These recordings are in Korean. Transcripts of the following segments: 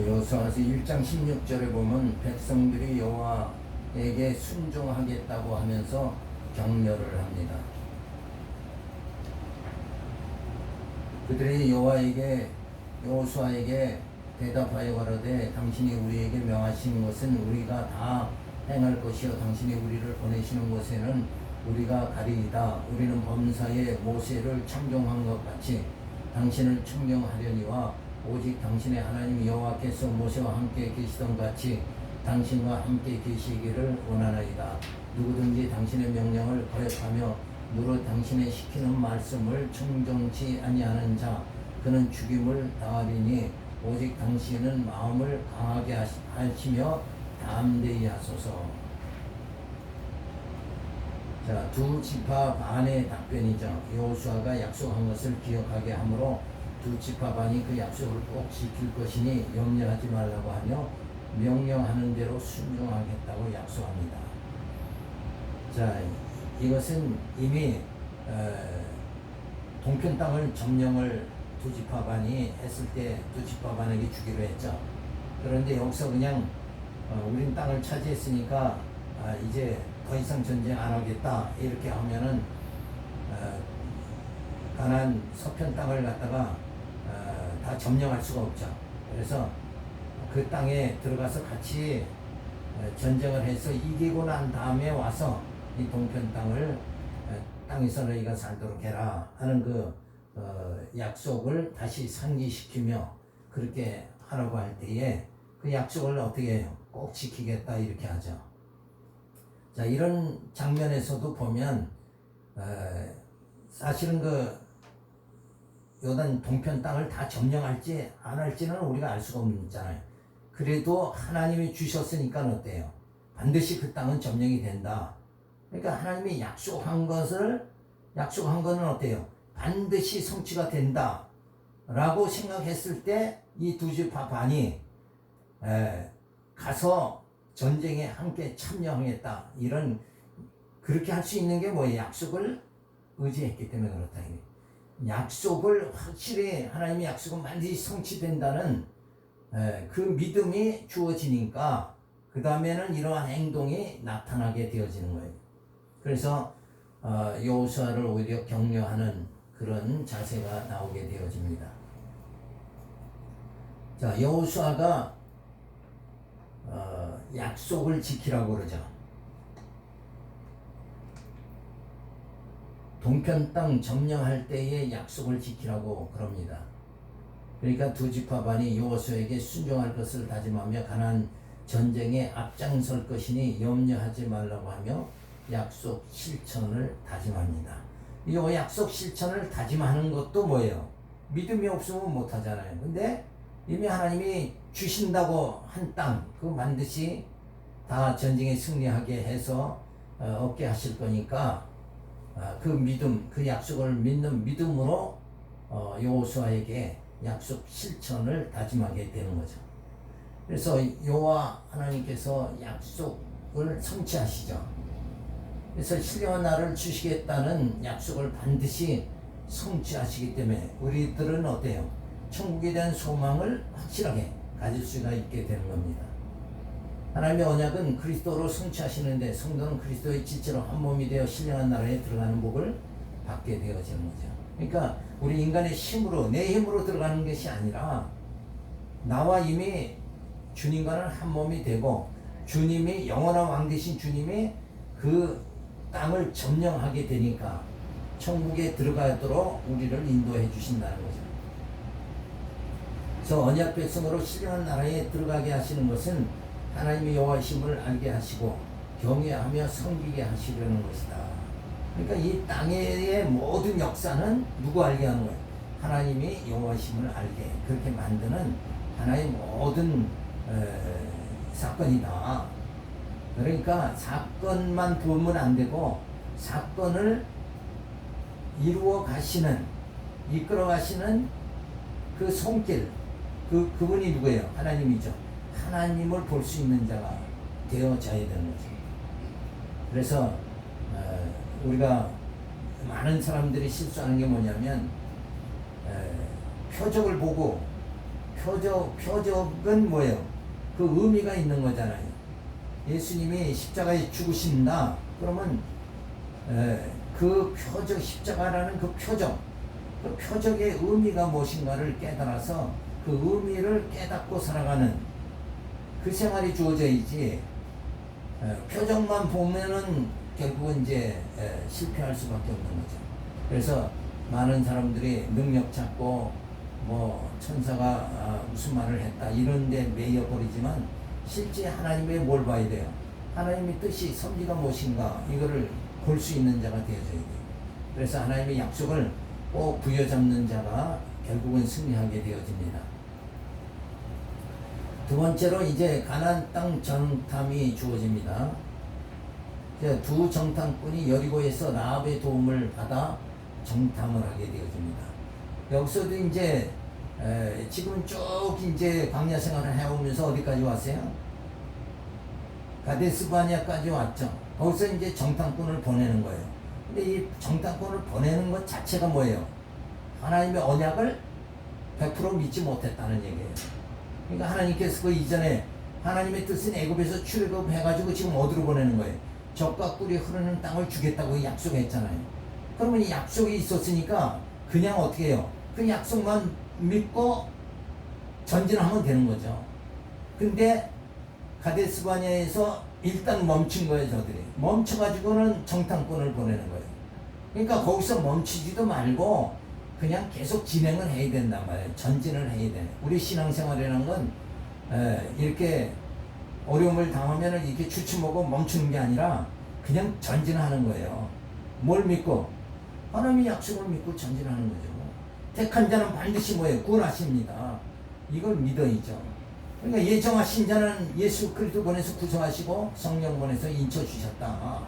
여호수아서 1장 16절에 보면 백성들이 여호와에게 순종하겠다고 하면서 격려를 합니다. 그들이 여호수아에게 대답하여 가로되 당신이 우리에게 명하신 것은 우리가 다 행할 것이요 당신이 우리를 보내시는 곳에는 우리가 가리이다. 우리는 범사에 모세를 청종한 것 같이 당신을 청종하려니와 오직 당신의 하나님 여호와께서 모세와 함께 계시던 같이 당신과 함께 계시기를 원하나이다. 누구든지 당신의 명령을 거역하며 무릇 당신의 시키는 말씀을 청종치 아니하는 자 그는 죽임을 당하리니 오직 당신은 마음을 강하게 하시며 담대히 하소서. 자, 두 지파 반의 답변이죠. 여호수아가 약속한 것을 기억하게 하므로 두 지파 반이 그 약속을 꼭 지킬 것이니 염려하지 말라고 하며 명령하는 대로 순종하겠다고 약속합니다. 자, 이것은 이미 동편 땅을 점령을 두 지파 반이 했을 때 두 지파 반에게 주기로 했죠. 그런데 여기서 그냥 우린 땅을 차지했으니까 이제 더 이상 전쟁 안 하겠다 이렇게 하면은 가나안 서편 땅을 갖다가 다 점령할 수가 없죠. 그래서 그 땅에 들어가서 같이 전쟁을 해서 이기고 난 다음에 와서 이 동편 땅을 땅에서 너희가 살도록 해라 하는 그 약속을 다시 상기시키며 그렇게 하라고 할 때에 그 약속을 어떻게 해요? 꼭 지키겠다 이렇게 하죠. 자, 이런 장면에서도 보면 사실은 그 요단 동편 땅을 다 점령할지 안 할지는 우리가 알 수가 없잖아요. 그래도 하나님이 주셨으니까 어때요? 반드시 그 땅은 점령이 된다. 그러니까 하나님이 약속한 거는 어때요? 반드시 성취가 된다 라고 생각했을 때 이 두 지파 반이 가서 전쟁에 함께 참여하겠다 이런 그렇게 할 수 있는 게 뭐예요? 약속을 의지했기 때문에 그렇다. 약속을 확실히 하나님의 약속은 반드시 성취된다는 그 믿음이 주어지니까 그 다음에는 이러한 행동이 나타나게 되어지는 거예요. 그래서 여호수아를 오히려 격려하는 그런 자세가 나오게 되어집니다. 자, 여호수아가 약속을 지키라고 그러죠. 동편 땅 점령할 때의 약속을 지키라고 그럽니다. 그러니까 두 지파 반이 여호수아에게 순종할 것을 다짐하며 가나안 전쟁에 앞장설 것이니 염려하지 말라고 하며 약속 실천을 다짐합니다. 이 약속 실천을 다짐하는 것도 뭐예요? 믿음이 없으면 못하잖아요. 근데 이미 하나님이 주신다고 한 땅, 그거 반드시 다 전쟁에 승리하게 해서 얻게 하실 거니까 그 믿음, 그 약속을 믿는 믿음으로 여호수아에게 약속 실천을 다짐하게 되는 거죠. 그래서 여호와 하나님께서 약속을 성취하시죠. 그래서 신령한 날을 주시겠다는 약속을 반드시 성취하시기 때문에 우리들은 어때요? 천국에 대한 소망을 확실하게 가질 수가 있게 되는 겁니다. 하나님의 언약은 그리스도로 성취하시는데 성도는 그리스도의 지체로 한 몸이 되어 신령한 나라에 들어가는 복을 받게 되어지는 거죠. 그러니까 우리 인간의 힘으로 내 힘으로 들어가는 것이 아니라 나와 이미 주님과는 한 몸이 되고 주님이 영원한 왕 되신 주님이 그 땅을 점령하게 되니까 천국에 들어가도록 우리를 인도해 주신다는 거죠. 그래서 언약 백성으로 신령한 나라에 들어가게 하시는 것은 하나님의 여호와이심을 알게 하시고 경외하며 섬기게 하시려는 것이다. 그러니까 이 땅의 모든 역사는 누구 알게 하는 거예요? 하나님이 여호와이심을 알게 그렇게 만드는 하나의 모든 사건이다. 그러니까 사건만 보면 안 되고 사건을 이루어 가시는 이끌어 가시는 그 손길 그분이 누구예요? 하나님이죠. 하나님을 볼 수 있는 자가 되어져야 되는 거죠. 그래서 우리가 많은 사람들이 실수하는 게 뭐냐면 표적을 보고 표적은 뭐예요? 그 의미가 있는 거잖아요. 예수님이 십자가에 죽으신다. 그러면 그 표적, 십자가라는 그 표적의 의미가 무엇인가를 깨달아서 그 의미를 깨닫고 살아가는 그 생활이 주어져야지. 표적만 보면은 결국은 이제 실패할 수밖에 없는 거죠. 그래서 많은 사람들이 능력 찾고 뭐 천사가 무슨 말을 했다 이런 데 매여 버리지만 실제 하나님의 뭘 봐야 돼요? 하나님의 뜻이 섭리가 무엇인가 이거를 볼 수 있는 자가 되어져야 돼요. 그래서 하나님의 약속을 꼭 부여잡는 자가 결국은 승리하게 되어집니다. 두 번째로 이제 가나안 땅 정탐이 주어집니다. 두 정탐꾼이 여리고에서 라합의 도움을 받아 정탐을 하게 되어집니다. 여기서도 이제 지금 쭉 이제 광야 생활을 해오면서 어디까지 왔어요? 가데스 바네아까지 왔죠. 거기서 이제 정탐꾼을 보내는 거예요. 근데 이 정탐꾼을 보내는 것 자체가 뭐예요? 하나님의 언약을 100% 믿지 못했다는 얘기예요. 그러니까 하나님께서 그 이전에 하나님의 뜻은 애굽에서 출애굽해가지고 지금 어디로 보내는 거예요? 젖과 꿀이 흐르는 땅을 주겠다고 약속했잖아요. 그러면 이 약속이 있었으니까 그냥 어떻게 해요? 그 약속만 믿고 전진하면 되는 거죠. 근데 가데스바네아에서 일단 멈춘 거예요. 저들이 멈춰가지고는 정탐꾼을 보내는 거예요. 그러니까 거기서 멈추지도 말고 그냥 계속 진행을 해야 된단 말이에요. 전진을 해야 돼. 우리 신앙생활이라는 건 이렇게 어려움을 당하면 이렇게 주춤하고 멈추는 게 아니라 그냥 전진하는 거예요. 뭘 믿고? 하나님의 약속을 믿고 전진하는 거죠. 택한 자는 반드시 뭐예요? 구원하십니다. 이걸 믿어야죠. 그러니까 예정하신 자는 예수 그리스도 보내서 구속하시고 성령 보내서 인쳐 주셨다.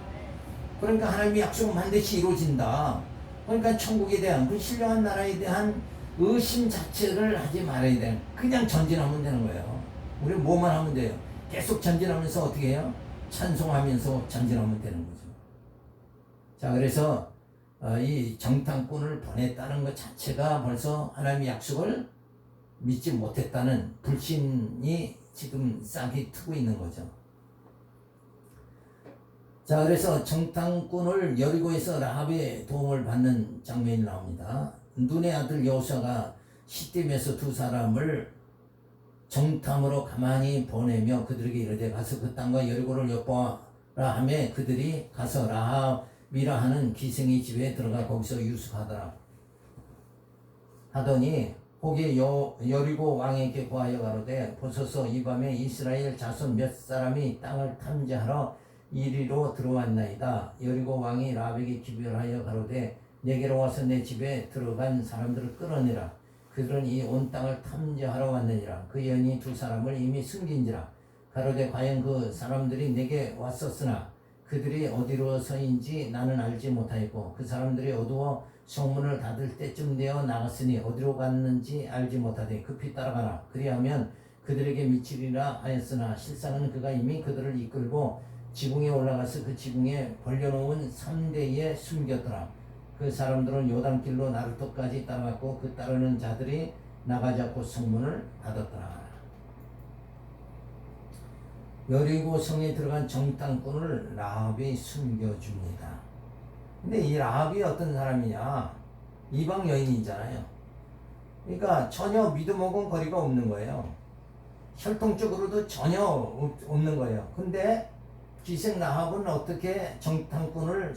그러니까 하나님의 약속은 반드시 이루어진다. 그러니까 천국에 대한 그 신령한 나라에 대한 의심 자체를 하지 말아야 돼. 그냥 전진하면 되는 거예요. 우리 뭐만 하면 돼요? 계속 전진하면서 어떻게 해요? 찬송하면서 전진하면 되는 거죠. 자, 그래서 이 정탐꾼을 보냈다는 것 자체가 벌써 하나님의 약속을 믿지 못했다는 불신이 지금 싹이 트고 있는 거죠. 자, 그래서 정탐꾼을 여리고에서 라합의 도움을 받는 장면이 나옵니다. 눈의 아들 여호수아가 시딤에서 두 사람을 정탐으로 가만히 보내며 그들에게 이르되 가서 그 땅과 여리고를 엿보아라 하며 그들이 가서 라합이라 하는 기생의 집에 들어가 거기서 유숙하더라 하더니 거기 여리고 왕에게 고하여 가로되 보소서 이 밤에 이스라엘 자손 몇 사람이 땅을 탐지하러 이리로 들어왔나이다. 여리고 왕이 라합에게 기별하여 가로되 내게로 와서 내 집에 들어간 사람들을 끌어내라. 그들은 이 온 땅을 탐지하러 왔느니라. 그 여인이 두 사람을 이미 숨긴지라. 가로되 과연 그 사람들이 내게 왔었으나 그들이 어디로서인지 나는 알지 못하였고 그 사람들이 어두워 성문을 닫을 때쯤 되어 나갔으니 어디로 갔는지 알지 못하되 급히 따라가라. 그리하면 그들에게 미치리라 하였으나 실상은 그가 이미 그들을 이끌고 지붕에 올라가서 그 지붕에 벌려놓은 3대에 숨겼더라. 그 사람들은 요단길로 나루토까지 따라갔고 그 따르는 자들이 나가지 않고 성문을 닫았더라. 여리고 성에 들어간 정탐꾼을 라합이 숨겨줍니다. 근데 이 라합이 어떤 사람이냐? 이방 여인이잖아요. 그러니까 전혀 믿음하고는 거리가 없는 거예요. 혈통적으로도 전혀 없는 거예요. 근데 기생 라합은 어떻게 정탐꾼을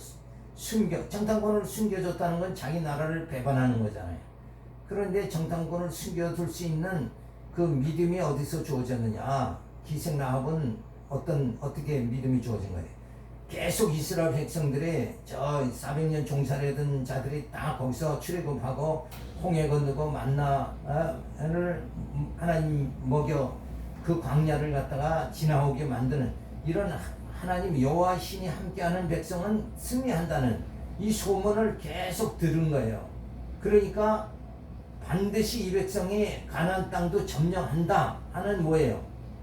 숨겨줬다는 건 자기 나라를 배반하는 거잖아요. 그런데 정탐꾼을 숨겨둘 수 있는 그 믿음이 어디서 주어졌느냐? 기생 라합은 어떻게 믿음이 주어진 거예요? 계속 이스라엘 백성들이 저 400년 종살이던 자들이 다 거기서 출애굽하고 홍해 건너고 만나를 하나님 먹여 그 광야를 갖다가 지나오게 만드는 이런 하나님 여호와 신이 함께하는 백성은 승리한다는 이 소문을 계속 들은 거예요. 그러니까 반드시 이 백성이 가나안 땅도 점령한다 하는 뭐예요?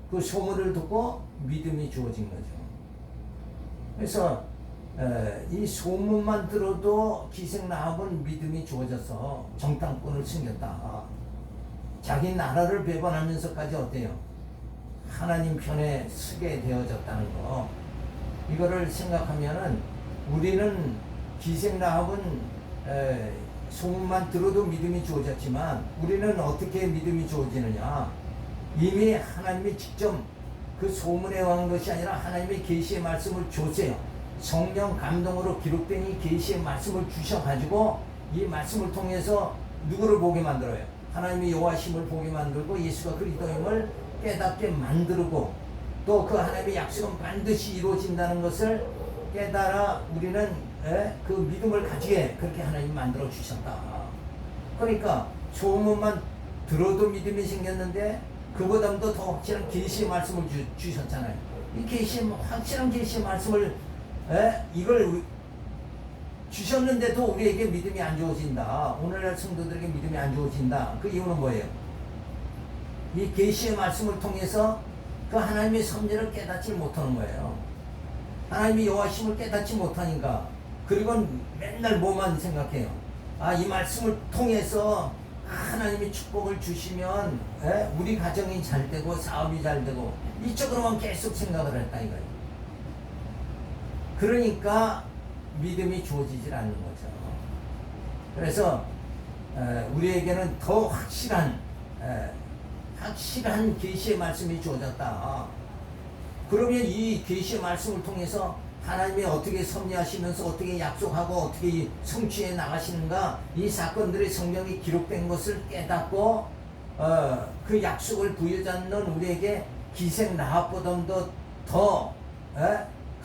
그 소문을 듣고 믿음이 주어진 거죠. 그래서 이 소문만 들어도 기생 라합은 믿음이 주어져서 정탐꾼을 숨겼다. 자기 나라를 배반하면서까지 어때요? 하나님 편에 서게 되어졌다는 거. 이거를 생각하면은 우리는 기생 라합은 소문만 들어도 믿음이 주어졌지만 우리는 어떻게 믿음이 주어지느냐? 이미 하나님이 직접 그 소문에 의한 것이 아니라 하나님의 계시의 말씀을 줬어요. 성령 감동으로 기록된 이 계시의 말씀을 주셔가지고 이 말씀을 통해서 누구를 보게 만들어요? 하나님의 여호와심을 보게 만들고 예수가 그리스도임을 깨닫게 만들고 또 그 하나님의 약속은 반드시 이루어진다는 것을 깨달아 우리는 그 믿음을 가지게 그렇게 하나님이 만들어 주셨다. 그러니까 소문만 들어도 믿음이 생겼는데 그보다도 더 확실한 계시의 말씀을 주셨잖아요. 이 확실한 계시의 말씀을 이걸 주셨는데도 우리에게 믿음이 안 주어진다. 오늘날 성도들에게 믿음이 안 주어진다. 그 이유는 뭐예요? 이 계시의 말씀을 통해서 그 하나님의 섭리를 깨닫지 못하는 거예요. 하나님의 여호와심을 깨닫지 못하니까. 그리고 맨날 뭐만 생각해요? 이 말씀을 통해서 하나님이 축복을 주시면 우리 가정이 잘 되고 사업이 잘 되고 이쪽으로만 계속 생각을 했다 이거예요. 그러니까 믿음이 주어지질 않는 거죠. 그래서 우리에게는 더 확실한 계시의 말씀이 주어졌다. 그러면 이 계시의 말씀을 통해서 하나님이 어떻게 섭리하시면서 어떻게 약속하고 어떻게 성취해 나가시는가 이 사건들이 성경에 기록된 것을 깨닫고 그 약속을 부여잡는 우리에게 기생 라합보다도 더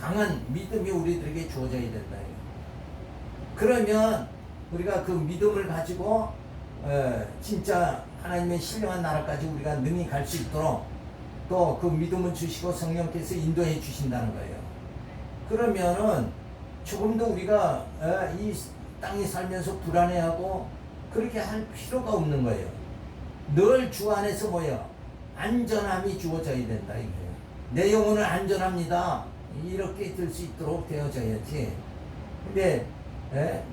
강한 믿음이 우리들에게 주어져야 된다. 그러면 우리가 그 믿음을 가지고 진짜 하나님의 신령한 나라까지 우리가 능히 갈 수 있도록 또 그 믿음을 주시고 성령께서 인도해 주신다는 거예요. 그러면은 조금도 우리가 이 땅에 살면서 불안해하고 그렇게 할 필요가 없는 거예요. 늘 주 안에서 뭐예요? 안전함이 주어져야 된다 이거예요. 내 영혼은 안전합니다. 이렇게 들 수 있도록 되어져야지. 근데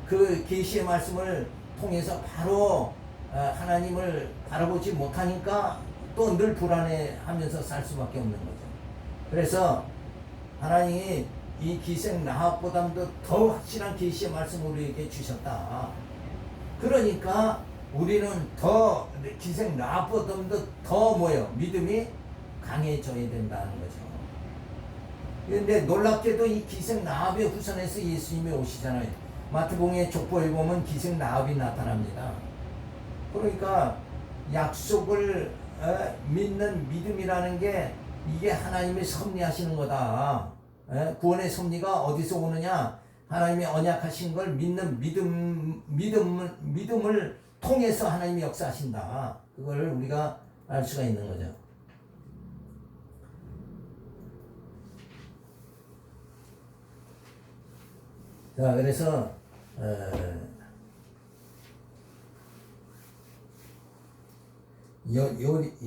그 계시의 말씀을 통해서 바로 하나님을 바라보지 못하니까 또 늘 불안해하면서 살 수밖에 없는 거죠. 그래서 하나님이 이 기생 라합보다도 더 확실한 계시의 말씀을 우리에게 주셨다. 그러니까 우리는 더 기생 라합보다도 더 믿음이 강해져야 된다는 거죠. 그런데 놀랍게도 이 기생 라합의 후손에서 예수님이 오시잖아요. 마태복음의 족보에 보면 기생 라합이 나타납니다. 그러니까 약속을 믿는 믿음이라는 게 이게 하나님이 섭리하시는 거다. 구원의 섭리가 어디서 오느냐? 하나님이 언약하신 걸 믿는 믿음을 통해서 하나님이 역사하신다. 그걸 우리가 알 수가 있는 거죠. 자, 그래서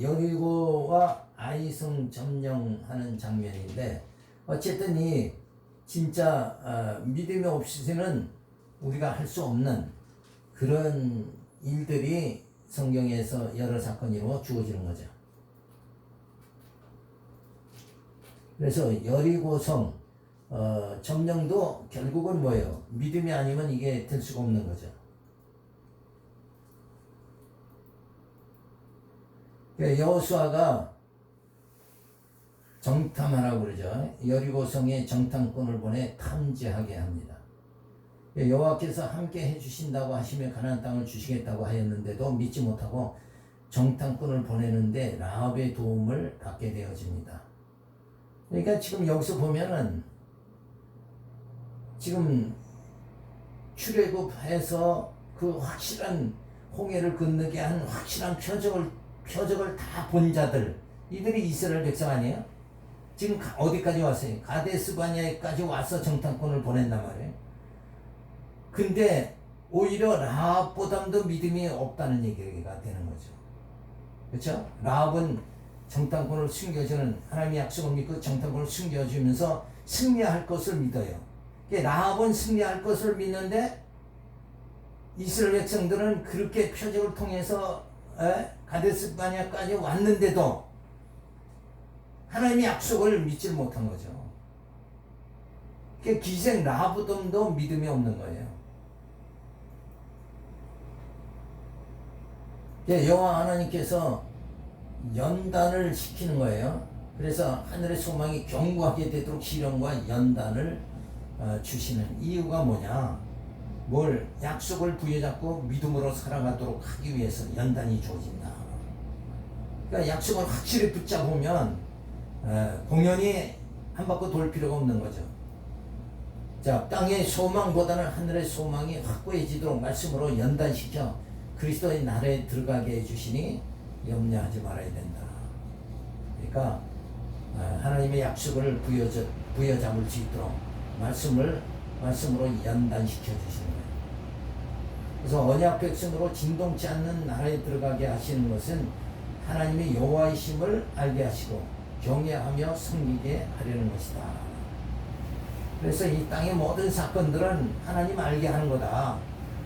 여리고와 아이성 점령하는 장면인데 어쨌든 이 진짜 믿음이 없이서는 우리가 할 수 없는 그런 일들이 성경에서 여러 사건으로 주어지는 거죠. 그래서 여리고성 점령도 결국은 뭐예요? 믿음이 아니면 이게 될 수가 없는 거죠. 여호수아가 정탐하라고 그러죠. 여리고성에 정탐꾼을 보내 탐지하게 합니다. 여호와께서 함께 해주신다고 하시며 가나안 땅을 주시겠다고 하였는데도 믿지 못하고 정탐꾼을 보내는데 라합의 도움을 받게 되어집니다. 그러니까 지금 여기서 보면은 지금 출애굽해서 그 확실한 홍해를 건너게 한 확실한 표적을 다 본 자들, 이들이 이스라엘 백성 아니에요? 지금 어디까지 왔어요? 가데스 바네아까지 와서 정탐꾼을 보낸단 말이에요. 근데 오히려 라합보다도 믿음이 없다는 얘기가 되는 거죠. 그렇죠? 라합은 정탐꾼을 숨겨주는 하나님의 약속을 믿고 정탐꾼을 숨겨주면서 승리할 것을 믿어요. 라합은 승리할 것을 믿는데 이스라엘 백성들은 그렇게 표적을 통해서 가데스 바네아까지 왔는데도 하나님의 약속을 믿지 못한 거죠. 그 기생 라합도 믿음이 없는 거예요. 여호와 하나님께서 연단을 시키는 거예요. 그래서 하늘의 소망이 견고하게 되도록 시련과 연단을 주시는 이유가 뭐냐? 뭘 약속을 부여잡고 믿음으로 살아가도록 하기 위해서 연단이 주어진다. 그러니까 약속을 확실히 붙잡으면 공연히 한 바퀴 돌 필요가 없는 거죠. 자, 땅의 소망보다는 하늘의 소망이 확고해지도록 말씀으로 연단시켜 그리스도의 나라에 들어가게 해주시니 염려하지 말아야 된다. 그러니까 하나님의 약속을 부여잡을 수 있도록 말씀으로 연단시켜 주시는 거예요. 그래서 언약 백성으로 진동치 않는 나라에 들어가게 하시는 것은 하나님의 여호와이심을 알게 하시고 경외하며 섬기게 하려는 것이다. 그래서 이 땅의 모든 사건들은 하나님 알게 하는 거다.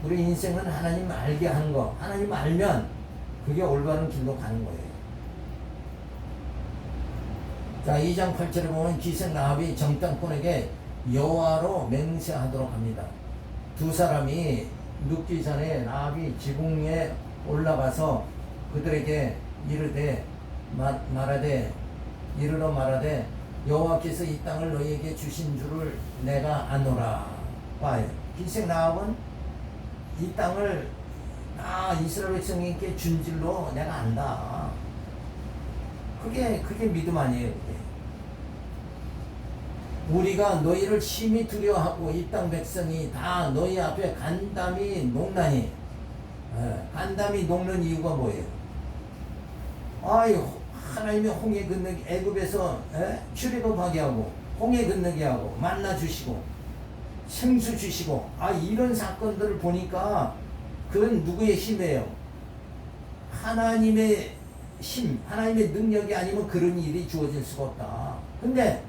우리 인생은 하나님 알게 하는 거. 하나님 알면 그게 올바른 길로 가는 거예요. 자, 2장 8절에 보면 기생 라합이 정탐꾼에게 여호와로 맹세하도록 합니다. 두 사람이 눕기 전에 라합이 지붕에 올라가서 그들에게 이르러 말하되 여호와께서 이 땅을 너희에게 주신 줄을 내가 아노라. 봐요. 기생 라합은 이 땅을 이스라엘 백성에게 준 줄로 내가 안다. 그게 믿음 아니에요. 그게. 우리가 너희를 심히 두려워하고 이 땅 백성이 다 너희 앞에 간담이 녹나니. 간담이 녹는 이유가 뭐예요? 하나님의 홍해 건너기, 애굽에서 출애굽하게 하고 홍해 건너게 하고 만나 주시고 생수 주시고 이런 사건들을 보니까 그건 누구의 힘이에요? 하나님의 힘, 하나님의 능력이 아니면 그런 일이 주어질 수가 없다. 근데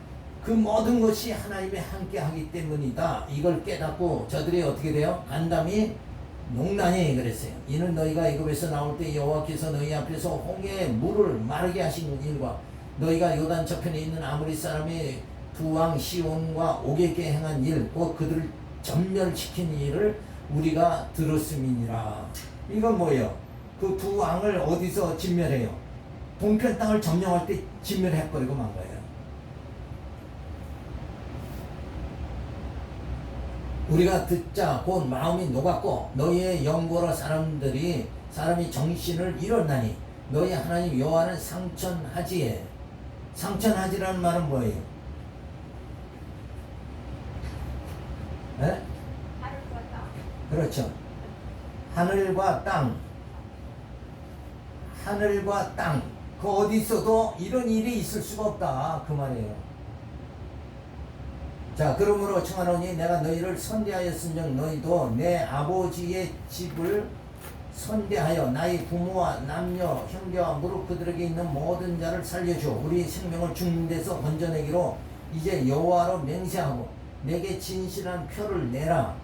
그 모든 것이 하나님의 함께 하기 때문이다. 이걸 깨닫고 저들이 어떻게 돼요? 간담이 농난이 그랬어요. 이는 너희가 애굽에서 나올 때 여호와께서 너희 앞에서 홍해의 물을 마르게 하신 일과 너희가 요단 저편에 있는 아모리 사람의 두 왕 시온과 옥에게 행한 일, 곧 그들을 전멸시킨 일을 우리가 들었음이니라. 이건 뭐예요? 그 두 왕을 어디서 진멸해요? 동편 땅을 점령할 때 진멸해버리고 만 거예요. 우리가 듣자 곧 마음이 녹았고 너희의 영고로 사람이 정신을 잃었나니 너희 하나님 여호와는 상천하지에. 상천하지라는 말은 뭐예요? 네? 하늘과 땅. 그렇죠. 하늘과 땅. 하늘과 땅. 그 어디 있어도 이런 일이 있을 수가 없다. 그 말이에요. 자, 그러므로 청하노니 내가 너희를 선대하였은즉 너희도 내 아버지의 집을 선대하여 나의 부모와 남녀 형제와 무릎 그들에게 있는 모든 자를 살려줘. 우리 생명을 죽는 데서 건져내기로 이제 여호와로 맹세하고 내게 진실한 표를 내라.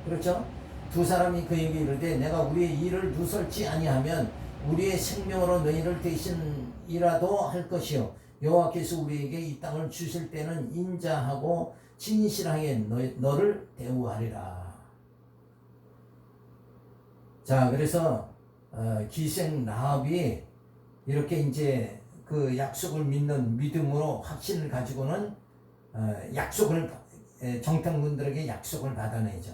그렇죠? 두 사람이 그에게 이르되 내가 우리의 일을 누설지 아니하면 우리의 생명으로 너희를 대신이라도 할 것이요 여호와께서 우리에게 이 땅을 주실 때는 인자하고 진실하게 너를 대우하리라. 자, 그래서 기생 라합이 이렇게 이제 그 약속을 믿는 믿음으로 확신을 가지고는 정탐꾼들에게 약속을 받아내죠.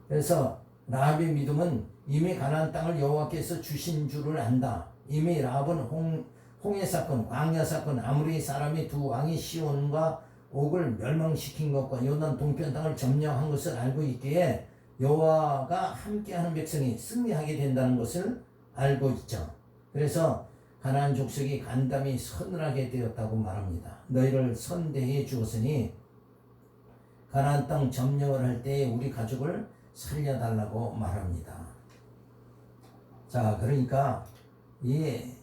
그래서 라합의 믿음은 이미 가나안 땅을 여호와께서 주신 줄을 안다. 이미 라합은 홍해 사건, 광야 사건, 아모리 사람이 두 왕이 시온과 옥을 멸망시킨 것과 요단 동편 땅을 점령한 것을 알고 있기에 여호와가 함께하는 백성이 승리하게 된다는 것을 알고 있죠. 그래서 가나안 족속이 간담이 서늘하게 되었다고 말합니다. 너희를 선대해 주었으니 가나안 땅 점령을 할 때에 우리 가족을 살려달라고 말합니다. 자, 그러니까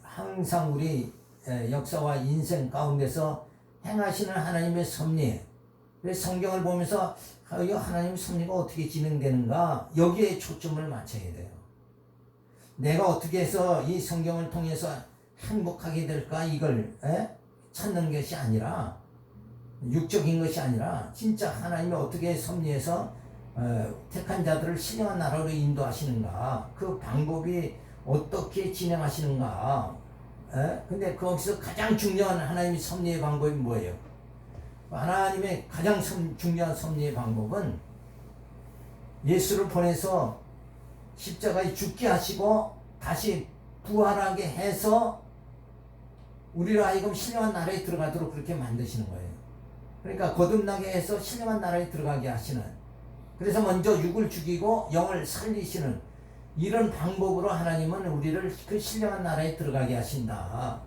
항상 우리 역사와 인생 가운데서 행하시는 하나님의 섭리, 성경을 보면서 하나님의 섭리가 어떻게 진행되는가 여기에 초점을 맞춰야 돼요. 내가 어떻게 해서 이 성경을 통해서 행복하게 될까 이걸 찾는 것이 아니라 육적인 것이 아니라 진짜 하나님이 어떻게 섭리해서 택한 자들을 신령한 나라로 인도하시는가 그 방법이 어떻게 진행하시는가. 근데 거기서 가장 중요한 하나님의 섭리의 방법이 뭐예요? 하나님의 가장 중요한 섭리의 방법은 예수를 보내서 십자가에 죽게 하시고 다시 부활하게 해서 우리로 하여금 신령한 나라에 들어가도록 그렇게 만드시는 거예요. 그러니까 거듭나게 해서 신령한 나라에 들어가게 하시는, 그래서 먼저 육을 죽이고 영을 살리시는 이런 방법으로 하나님은 우리를 그 신령한 나라에 들어가게 하신다.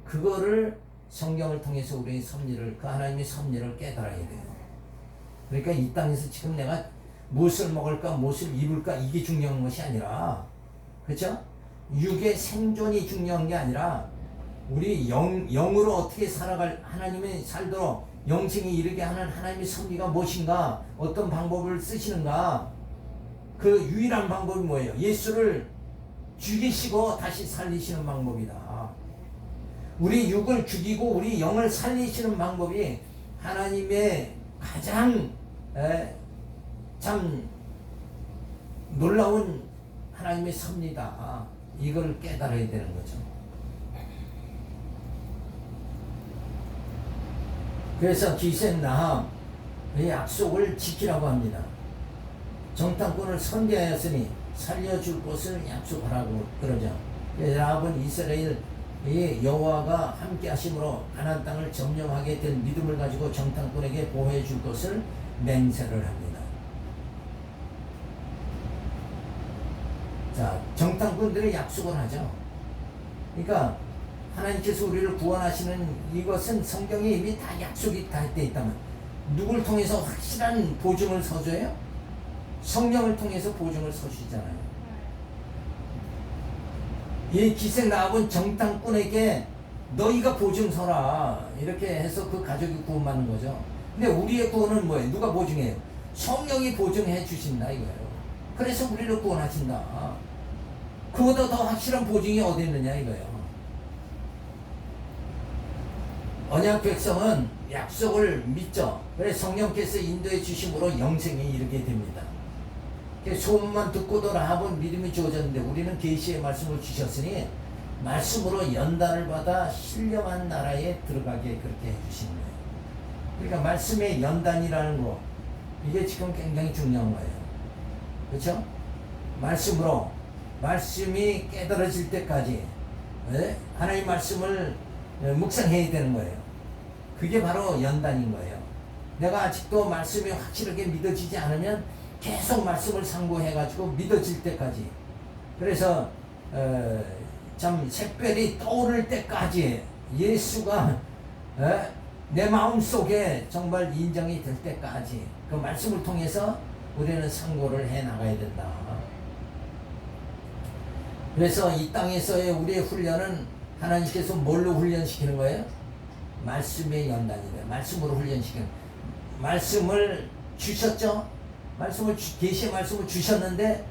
그거를 성경을 통해서 우리의 섭리를, 그 하나님의 섭리를 깨달아야 돼요. 그러니까 이 땅에서 지금 내가 무엇을 먹을까 무엇을 입을까 이게 중요한 것이 아니라, 그렇죠? 육의 생존이 중요한 게 아니라 우리 영으로 어떻게 살아갈, 하나님의 살도록 영생에 이르게 하는 하나님의 섭리가 무엇인가, 어떤 방법을 쓰시는가. 그 유일한 방법이 뭐예요? 예수를 죽이시고 다시 살리시는 방법이다. 우리 육을 죽이고 우리 영을 살리시는 방법이 하나님의 가장 참 놀라운 하나님의 섭리다. 이걸 깨달아야 되는 거죠. 그래서 기생나함 그 약속을 지키라고 합니다. 정탐꾼을 선대하였으니 살려줄 곳을 약속하라고 그러죠. 라합은 이스라엘 여호와가 함께 하심으로 가나안 땅을 점령하게 될 믿음을 가지고 정탐꾼에게 보호해 줄 것을 맹세를 합니다. 자, 정탐꾼들이 약속을 하죠. 그러니까 하나님께서 우리를 구원하시는 이것은 성경에 이미 다 약속이 다 돼 있다면 누굴 통해서 확실한 보증을 서줘요? 성령을 통해서 보증을 서주시잖아요. 이 기생나합은 정탐꾼에게 너희가 보증 서라 이렇게 해서 그 가족이 구원받는 거죠. 근데 우리의 구원은 뭐예요? 누가 보증해요? 성령이 보증해 주신다 이거예요. 그래서 우리를 구원하신다. 그보다 더 확실한 보증이 어디 있느냐 이거예요. 언약 백성은 약속을 믿죠. 그래서 성령께서 인도해 주심으로 영생에 이르게 됩니다. 소문만 듣고도 라합은 믿음이 주어졌는데 우리는 계시의 말씀을 주셨으니 말씀으로 연단을 받아 신령한 나라에 들어가게 그렇게 해주시는 거예요. 그러니까 말씀의 연단이라는 거 이게 지금 굉장히 중요한 거예요. 그렇죠? 말씀으로 말씀이 깨달아질 때까지 하나님의 말씀을 묵상해야 되는 거예요. 그게 바로 연단인 거예요. 내가 아직도 말씀이 확실하게 믿어지지 않으면 계속 말씀을 상고해가지고 믿어질 때까지, 그래서 참 새별이 떠오를 때까지 예수가 내 마음속에 정말 인정이 될 때까지 그 말씀을 통해서 우리는 상고를 해 나가야 된다. 그래서 이 땅에서의 우리의 훈련은 하나님께서 뭘로 훈련시키는 거예요? 말씀의 연단이래요. 말씀으로 훈련시키는, 말씀을 주셨죠? 말씀을 계시의 말씀을 주셨는데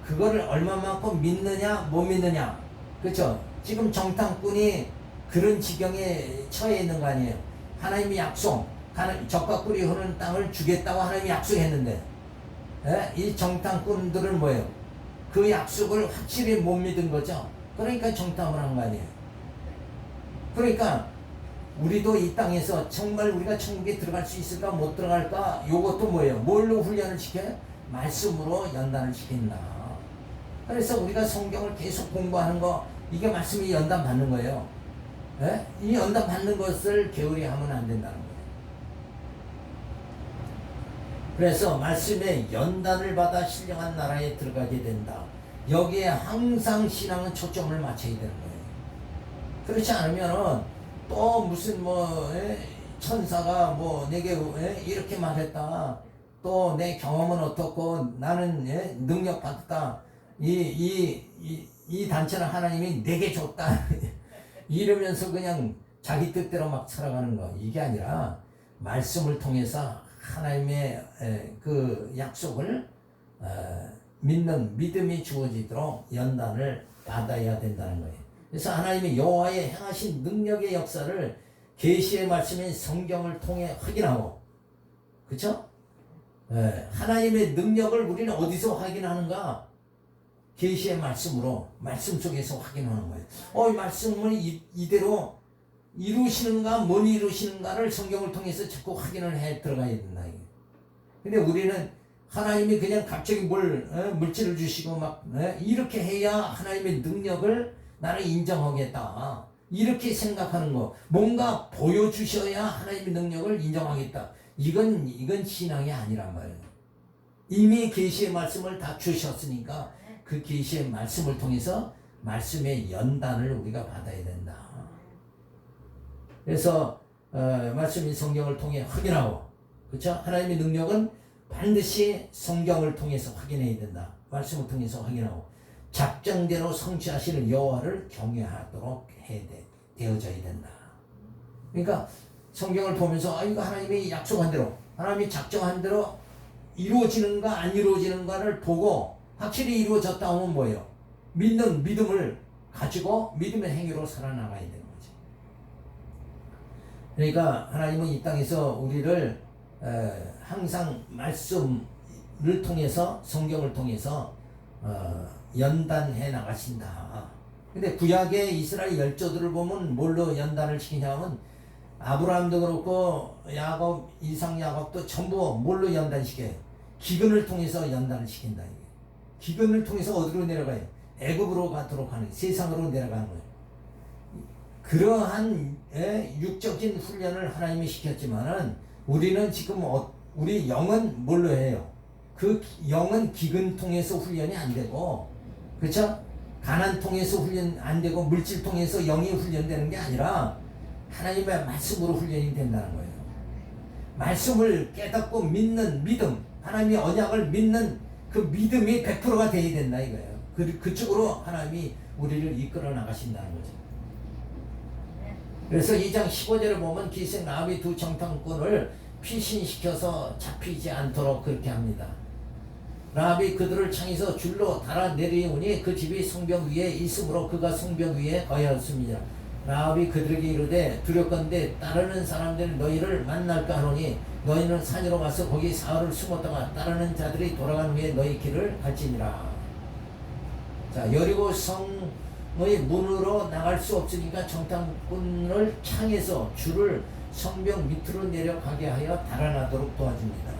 그거를 얼마만큼 믿느냐 못 믿느냐. 그렇죠? 지금 정탐꾼이 그런 지경에 처해 있는 거 아니에요. 하나님이 약속, 적과 꿀이 흐르는 땅을 주겠다고 하나님이 약속했는데 이 정탐꾼들은 뭐예요? 그 약속을 확실히 못 믿은 거죠. 그러니까 정탐을 한 거 아니에요. 그러니까 우리도 이 땅에서 정말 우리가 천국에 들어갈 수 있을까 못 들어갈까, 요것도 뭐예요? 뭘로 훈련을 시켜요? 말씀으로 연단을 시킨다. 그래서 우리가 성경을 계속 공부하는 거, 이게 말씀이 연단 받는 거예요. 이 연단 받는 것을 게으리 하면 안 된다는 거예요. 그래서 말씀에 연단을 받아 신령한 나라에 들어가게 된다. 여기에 항상 신앙은 초점을 맞춰야 되는 거예요. 그렇지 않으면은 또 무슨 천사가 내게 이렇게 말했다. 또 내 경험은 어떻고 나는 능력 받았다. 이 단체는 하나님이 내게 줬다. 이러면서 그냥 자기 뜻대로 막 살아가는 거. 이게 아니라 말씀을 통해서 하나님의 그 약속을 믿는 믿음이 주어지도록 연단을 받아야 된다는 거예요. 그래서 하나님이 여호와의 행하신 능력의 역사를 계시의 말씀인 성경을 통해 확인하고, 그렇죠? 하나님의 능력을 우리는 어디서 확인하는가? 계시의 말씀으로, 말씀 속에서 확인하는 거예요. 이 말씀을 이대로 이루시는가, 못 이루시는가를 성경을 통해서 자꾸 확인을 해 들어가야 된다. 근데 우리는 하나님이 그냥 갑자기 물질을 주시고 막 이렇게 해야 하나님의 능력을 나는 인정하겠다, 이렇게 생각하는 거, 뭔가 보여주셔야 하나님의 능력을 인정하겠다, 이건 신앙이 아니란 말이에요. 이미 계시의 말씀을 다 주셨으니까 그 계시의 말씀을 통해서 말씀의 연단을 우리가 받아야 된다. 그래서 말씀인 성경을 통해 확인하고, 그렇죠? 하나님의 능력은 반드시 성경을 통해서 확인해야 된다. 말씀을 통해서 확인하고 작정대로 성취하시는 여호와를 경외하도록 되어져야 된다. 그러니까 성경을 보면서 이거 하나님이 약속한 대로, 하나님이 작정한 대로 이루어지는가 안 이루어지는가를 보고 확실히 이루어졌다 하면 뭐예요? 믿는 믿음을 가지고 믿음의 행위로 살아나가야 되는 거지. 그러니까 하나님은 이 땅에서 우리를 항상 말씀을 통해서, 성경을 통해서 연단해 나가신다. 근데 구약의 이스라엘 열조들을 보면 뭘로 연단을 시키냐면, 아브라함도 그렇고 야곱, 이삭, 야곱도 전부 뭘로 연단시켜요? 기근을 통해서 연단을 시킨다. 이게. 기근을 통해서 어디로 내려가요? 애굽으로 가도록 하는, 세상으로 내려가는 거예요. 그러한 육적인 훈련을 하나님이 시켰지만은 우리는 지금 우리 영은 뭘로 해요? 그 영은 기근 통해서 훈련이 안 되고, 그렇죠? 가난 통해서 훈련 안 되고, 물질 통해서 영이 훈련되는 게 아니라 하나님의 말씀으로 훈련이 된다는 거예요. 말씀을 깨닫고 믿는 믿음, 하나님의 언약을 믿는 그 믿음이 100%가 돼야 된다 이거예요. 그쪽으로 하나님이 우리를 이끌어 나가신다는 거죠. 그래서 2장 15절에 보면 기생 라합이 두 정탐꾼을 피신시켜서 잡히지 않도록 그렇게 합니다. 라합이 그들을 창에서 줄로 달아 내리우니 그 집이 성벽 위에 있으므로 그가 성벽 위에 거하였습니다. 라합이 그들에게 이르되 두렵건대 따르는 사람들이 너희를 만날까 하노니 너희는 산으로 가서 거기 사흘을 숨었다가 따르는 자들이 돌아간 후에 너희 길을 갈지니라. 자, 여리고 성의 문으로 나갈 수 없으니까 정탐꾼을 창에서 줄을 성벽 밑으로 내려가게 하여 달아나도록 도와줍니다.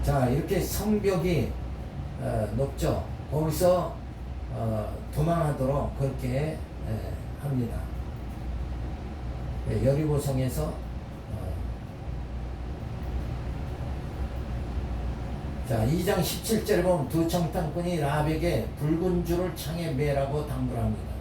자, 이렇게 성벽이 높죠. 거기서 도망하도록 그렇게 합니다. 여리고성에서 자, 2장 17절에 보면 두 정탐꾼이 라합에게 붉은 줄을 창에 매라고 당부를 합니다.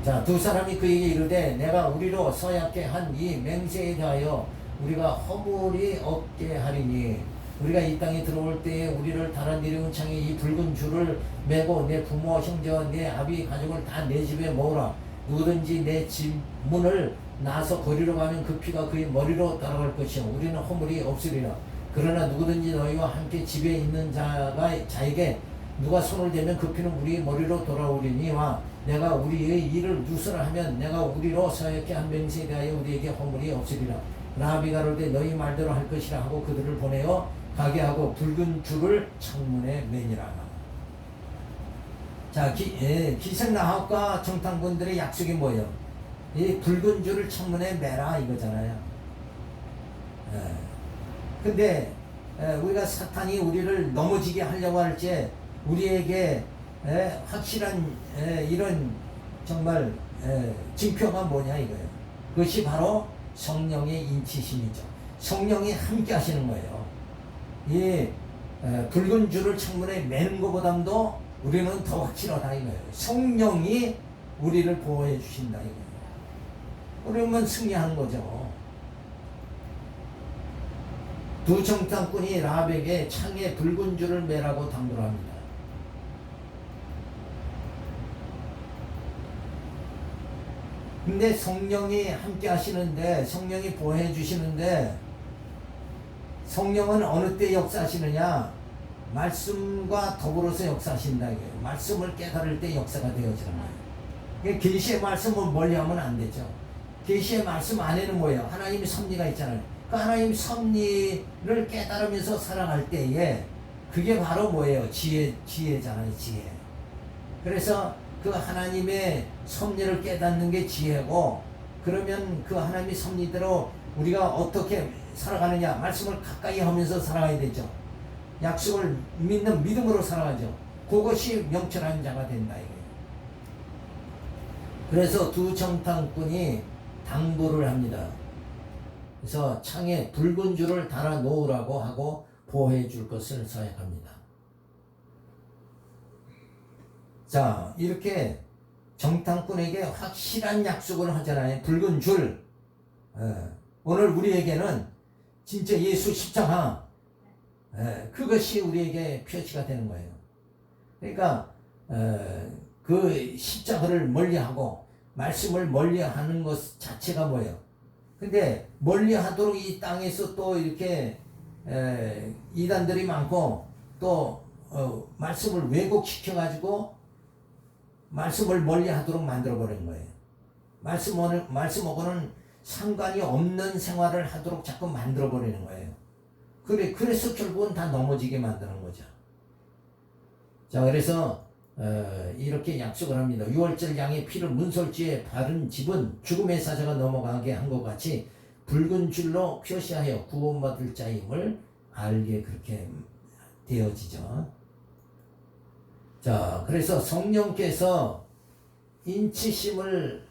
자, 두 사람이 그에게 이르되 내가 우리로 서약케 한 이 맹세에 대하여 우리가 허물이 없게 하리니 우리가 이 땅에 들어올 때에 우리를 달아 내려온 창에 이 붉은 줄을 매고 내 부모, 형제와 내 아비 가족을 다 내 집에 모으라. 누구든지 내 집 문을 나서 거리로 가면 그 피가 그의 머리로 따라갈 것이요 우리는 허물이 없으리라. 그러나 누구든지 너희와 함께 집에 있는 자에게 누가 손을 대면 그 피는 우리 머리로 돌아오리니와 내가 우리의 일을 누스라 하면 내가 우리로 서약케 한 맹세에 대하여 우리에게 허물이 없으리라. 라합이 가로되 너희 말대로 할 것이라 하고 그들을 보내어 가게 하고 붉은 줄을 창문에 매니라. 자, 기생 라합과 정탐꾼들의 약속이 뭐예요? 이 붉은 줄을 창문에 매라 이거잖아요. 근데 우리가 사탄이 우리를 넘어지게 하려고 할 때 우리에게 확실한 이런 정말 징표가 뭐냐 이거예요. 그것이 바로 성령의 인치심이죠. 성령이 함께 하시는 거예요. 이 붉은 줄을 창문에 매는 것보다도 우리는 더 확실하다 이거예요. 성령이 우리를 보호해 주신다 이거예요. 그러면 승리하는 거죠. 두 정탐꾼이 라합에게 창에 붉은 줄을 매라고 당부를 합니다. 근데 성령이 함께 하시는데, 성령이 보호해 주시는데, 성령은 어느 때 역사하시느냐? 말씀과 더불어서 역사하신다. 말씀을 깨달을 때 역사가 되어지는 거예요. 계시의 말씀을 멀리하면 안 되죠. 계시의 말씀 안에는 뭐예요? 하나님의 섭리가 있잖아요. 그 하나님의 섭리를 깨달으면서 살아갈 때에 그게 바로 뭐예요? 지혜잖아요. 지혜. 그래서 그 하나님의 섭리를 깨닫는 게 지혜고, 그러면 그 하나님의 섭리대로 우리가 어떻게 살아가느냐? 말씀을 가까이 하면서 살아가야 되죠. 약속을 믿는 믿음으로 살아가죠. 그것이 명철한 자가 된다 이거예요. 그래서 두 정탐꾼이 당부를 합니다. 그래서 창에 붉은 줄을 달아 놓으라고 하고 보호해 줄 것을 서약합니다. 자, 이렇게 정탐꾼에게 확실한 약속을 하잖아요. 붉은 줄. 오늘 우리에게는 진짜 예수 십자가, 그것이 우리에게 표시가 되는 거예요. 그러니까 그 십자가를 멀리하고 말씀을 멀리하는 것 자체가 뭐예요? 근데 멀리하도록 이 땅에서 또 이렇게 이단들이 많고 또 말씀을 왜곡시켜가지고 말씀을 멀리하도록 만들어버린 거예요. 말씀하고는 상관이 없는 생활을 하도록 자꾸 만들어버리는 거예요. 그래서 결국은 다 넘어지게 만드는 거죠. 자, 그래서 이렇게 약속을 합니다. 6월절 양의 피를 문설주에 바른 집은 죽음의 사자가 넘어가게 한 것 같이 붉은 줄로 표시하여 구원받을 자임을 알게 그렇게 되어지죠. 자, 그래서 성령께서 인치심을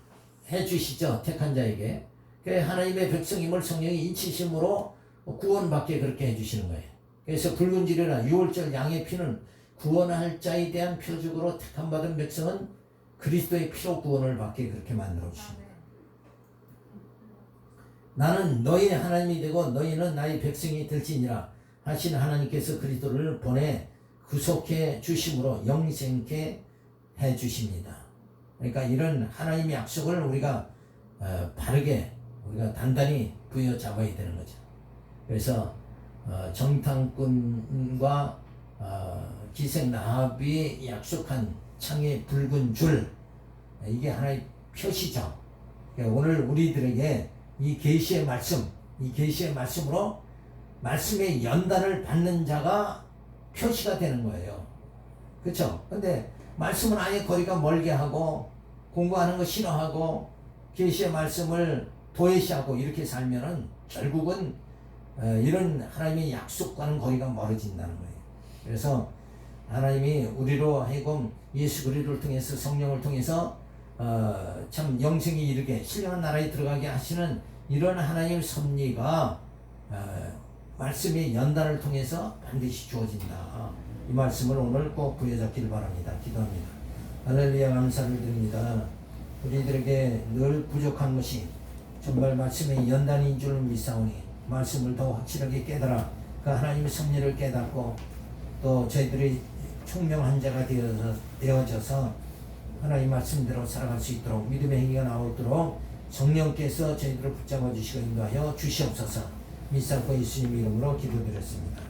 해주시죠. 택한 자에게. 하나님의 백성임을 성령이 인치심으로 구원받게 그렇게 해주시는 거예요. 그래서 붉은 줄이나 6월절 양의 피는 구원할 자에 대한 표적으로 택함받은 백성은 그리스도의 피로 구원을 받게 그렇게 만들어 주십니다. 나는 너희의 하나님이 되고 너희는 나의 백성이 될지니라 하신 하나님께서 그리스도를 보내 구속해 주심으로 영생케 해 주십니다. 그러니까 이런 하나님의 약속을 우리가 바르게 우리가 단단히 부여잡아야 되는 거죠. 그래서 정탐꾼과 기생 라합이 약속한 창의 붉은 줄, 이게 하나의 표시죠. 그러니까 오늘 우리들에게 이 계시의 말씀, 이 계시의 말씀으로 말씀의 연단을 받는 자가 표시가 되는 거예요. 그렇죠? 근데 말씀은 아예 거리가 멀게 하고 공부하는 거 싫어하고 계시의 말씀을 도외시하고 이렇게 살면은 결국은 이런 하나님의 약속과는 거리가 멀어진다는 거예요. 그래서 하나님이 우리로 하여금 예수 그리스도를 통해서 성령을 통해서 참 영생에 이르게 신령한 나라에 들어가게 하시는 이런 하나님의 섭리가 말씀의 연단을 통해서 반드시 주어진다. 이 말씀을 오늘 꼭 부여잡기를 바랍니다. 기도합니다. 할렐루야, 감사를 드립니다. 우리들에게 늘 부족한 것이 정말 말씀의 연단인 줄 믿사오니 말씀을 더 확실하게 깨달아 그 하나님의 섭리를 깨닫고 또 저희들이 총명한 자가 되어져서 하나님 말씀대로 살아갈 수 있도록 믿음의 행위가 나오도록 성령께서 저희들을 붙잡아 주시고 인도하여 주시옵소서. 믿사고 예수님 이름으로 기도드렸습니다.